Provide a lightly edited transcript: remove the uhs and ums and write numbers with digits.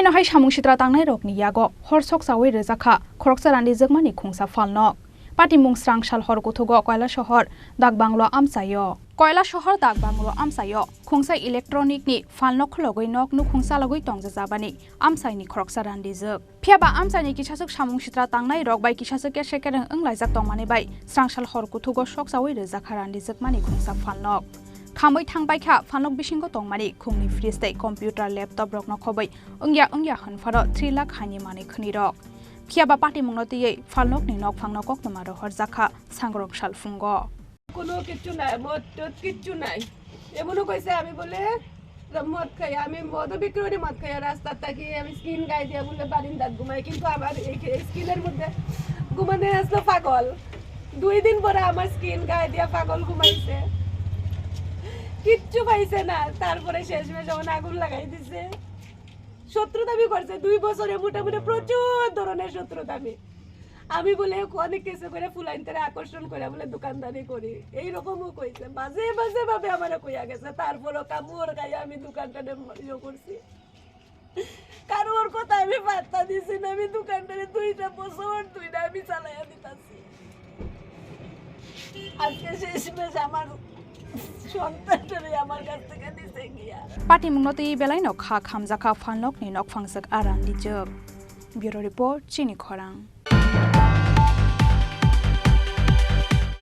Hainohai Samung sitra tangnai rokni yago sokchaoi rwjakha khoroksa Randijwkma ni Khungsa phalnok patimung srang sal hor gothogo koila shahar dagbanglo amsayo koila shahar dagbanglo amsayo Khungsa electronic ni phalnok khlogoi nok nu Khungsa logoi tongjabani amsai ni khoroksa Randijwk phiaba amsai ni kisasuk samung sitra tangnai rok bai kisasuk ke sekereng laijak tongmani bai srang sal hor gothogo sokchaoi rwjakha Randijwkma ni Khungsa phalnok Khamoi thangbai kha phalnok bisingo tongmani khungni fridge tei computer laptop rok no khobai ungya hanfaro 3 lakh hani mani khni rok phiaba patimungno tei phalnok ni nok phangno koknoma ro rwjakha sangrok salfungo কোনো কিছু নাই মদ কিছু নাই এমনও কইছে আমি বলে মদ খাই আমি মদ বিক্রি মদ খাই রাস্তা থাকি আমি স্কিন গাই দিয়া বলে বারিন্দাত ঘুমাই কিন্তু আমার এই স্কিনের মধ্যে ঘুমানে আসলো পাগল 2 দিন পরে আমার স্কিন গাই দিয়া পাগল ঘুমাইছে কিচ্ছু পাইছে না তারপরে শেষমেশ যখন আগুন লাগাই দিছে শত্রুতামি করছে 2 বছরে মোটামুটি প্রচুর ধরনের শত্রুতামি আমি বলে অনেক কিছু করে ফুলাইনটারে আকর্ষণ করে বলে দোকানদারি করি এই রকমও কইছে বাজে বাজে ভাবে আমারে কইয়া গেছে তারপরও কামড় গাই আমি দোকানটারে ইয়ে করছি কারোর কথা আমি পাত্তা দিছি না আমি দোকানটারে 2টা বছর 2টা আমি চালাইয়া দিতাছি আজকে শেষমেশ আমার সন্তানটারে আমার কাছ থেকে দিছে গিয়া patimungno tei belai no kha khamjaka phalnok ni nok phangjak Randijwk Bureau Report Chini Khorang